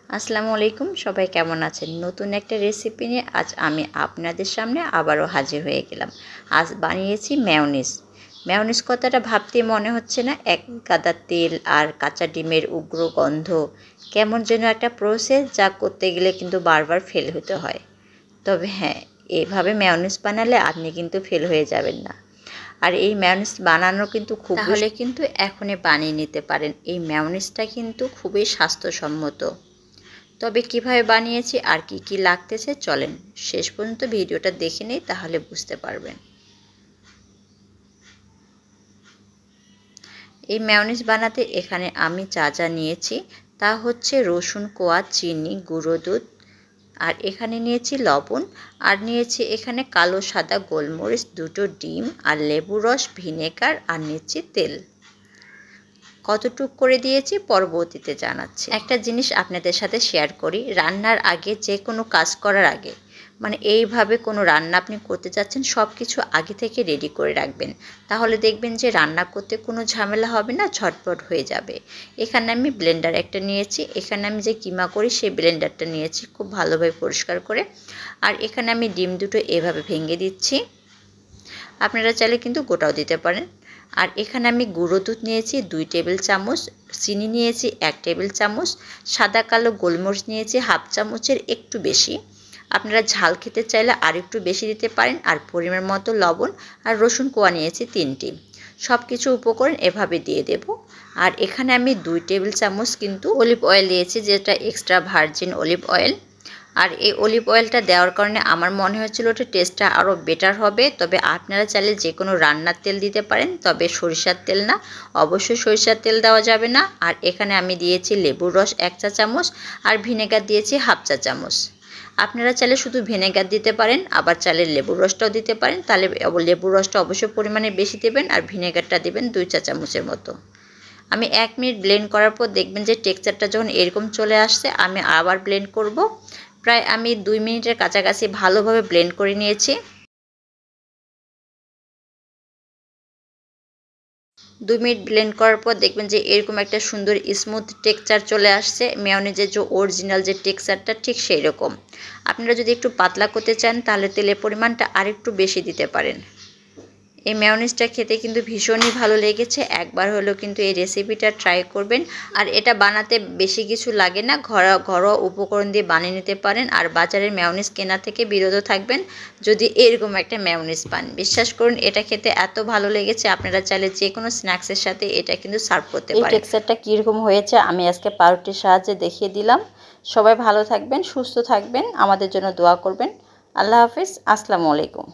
আসসালামু আলাইকুম, সবাই কেমন আছেন? নতুন একটা রেসিপি নিয়ে আজ আমি আপনাদের সামনে আবারও হাজির হয়ে গেলাম। আজ বানিয়েছি মেয়োনিজ। মেয়োনিজ কথাটা ভাবতে মনে হচ্ছে না এক গাদা তেল আর কাঁচা ডিমের উগ্র গন্ধ, কেমন যেন একটা প্রসেস যা করতে গেলে কিন্তু বারবার ফেল হতে হয়। তবে হ্যাঁ, এভাবে মেয়োনিজ বানালে আপনি কিন্তু ফেল হয়ে যাবেন না। আর এই মেয়োনিজ বানানো কিন্তু তাহলে কিন্তু এখনই বানিয়ে নিতে পারেন। এই মেয়োনিজটা কিন্তু খুবই স্বাস্থ্যসম্মত। তবে কিভাবে বানিয়েছি আর কি কি লাগতেছে চলেন শেষ পর্যন্ত ভিডিওটা দেখে নেই, তাহলে বুঝতে পারবেন। এই মেয়োনিজ বানাতে এখানে আমি যা নিয়েছি তা হচ্ছে রসুন কোয়া, চিনি, গুঁড়ো দুধ, আর এখানে নিয়েছি লবণ, আর নিয়েছি এখানে কালো সাদা গোলমরিচ, দুটো ডিম, আর লেবু রস, ভিনেগার, আর নিচ্ছি তেল। কতটুক করে দিয়েছি পরবর্তীতে জানাচ্ছি। একটা জিনিস আপনাদের সাথে শেয়ার করি, রান্নার আগে যে কোনো কাজ করার আগে মানে এইভাবে কোনো রান্না আপনি করতে যাচ্ছেন সব কিছু আগে থেকে রেডি করে রাখবেন, তাহলে দেখবেন যে রান্না করতে কোনো ঝামেলা হবে না, ঝটপট হয়ে যাবে। এখানে আমি ব্লেন্ডার একটা নিয়েছি, এখানে আমি যে কিমা করি সেই ব্লেন্ডারটা নিয়েছি খুব ভালোভাবে পরিষ্কার করে। আর এখানে আমি ডিম দুটো এভাবে ভেঙে দিচ্ছি, আপনারা চাইলে কিন্তু গোটাও দিতে পারেন। আর এখানে আমি গুঁড়ো দুধ নিয়েছি 2 টেবিল চামচ, চিনি নিয়েছি 1 টেবিল চামচ, সাদা কালো গোলমরিচ নিয়েছি হাফ চামচের একটু বেশি, আপনারা ঝাল খেতে চাইলে আর একটু বেশি দিতে পারেন, আর পরিমাণ মতো লবণ, আর রসুন কোয়া নিয়েছি 3টি। সব কিছু উপকরণ এভাবে দিয়ে দেব। আর এখানে আমি 2 টেবিল চামচ কিন্তু অলিভ অয়েল দিয়েছি, যেটা এক্সট্রা ভার্জিন অলিভ অয়েল। আর এই অলিভ অয়েলটা দেওয়ার কারণে আমার মনে হচ্ছিল ওটা টেস্টটা আরও বেটার হবে। তবে আপনারা চাইলে যে কোনো রান্নার তেল দিতে পারেন, তবে সরিষার তেল না, অবশ্যই সরিষার তেল দেওয়া যাবে না। আর এখানে আমি দিয়েছি লেবুর রস 1 চা চামচ, আর ভিনেগার দিয়েছি হাফ চা চামচ। আপনারা চাইলে শুধু ভিনেগার দিতে পারেন, আবার চাইলে লেবুর রসটাও দিতে পারেন, তাহলে লেবুর রসটা অবশ্যই পরিমাণে বেশি দেবেন, আর ভিনেগারটা দেবেন 2 চা চামচের মতো। আমি 1 মিনিট ব্লেন্ড করার পর দেখবেন যে টেক্সচারটা যখন এরকম চলে আসছে, আমি আবার ব্লেন্ড করব। প্রায় আমি 2 মিনিটের কাছাকাছি ভালোভাবে ব্লেন্ড করে নিয়েছি। 2 মিনিট ব্লেন্ড করার পর দেখবেন যে এরকম একটা সুন্দর স্মুথ টেক্সচার চলে আসছে। মেয়োনিজের যে অরিজিনাল যে টেক্সচারটা ঠিক সেই রকম। আপনারা যদি একটু পাতলা করতে চান তাহলে তেলের পরিমাণটা আরেকটু বেশি দিতে পারেন। এই মেয়োনিজটা খেতে কিন্তু ভীষণই ভালো লেগেছে, একবার হলেও কিন্তু এই রেসিপিটা ট্রাই করবেন। আর এটা বানাতে বেশি কিছু লাগে না, ঘরোয়া উপকরণ দিয়ে বানিয়ে নিতে পারেন। আর বাজারের মেয়োনিজ কেনা থেকে বিরত থাকবেন যদি এরকম একটা মেয়োনিজ পান। বিশ্বাস করুন এটা খেতে এত ভালো লেগেছে, আপনারা চাইলে যে কোনো স্ন্যাক্সের সাথে এটা কিন্তু সার্ভ করতে পারেন। এই টেক্সচারটা কীরকম হয়েছে আমি আজকে পাউরুটির সাহায্যে দেখিয়ে দিলাম। সবাই ভালো থাকবেন, সুস্থ থাকবেন, আমাদের জন্য দোয়া করবেন। আল্লাহ হাফিজ, আসসালামু আলাইকুম।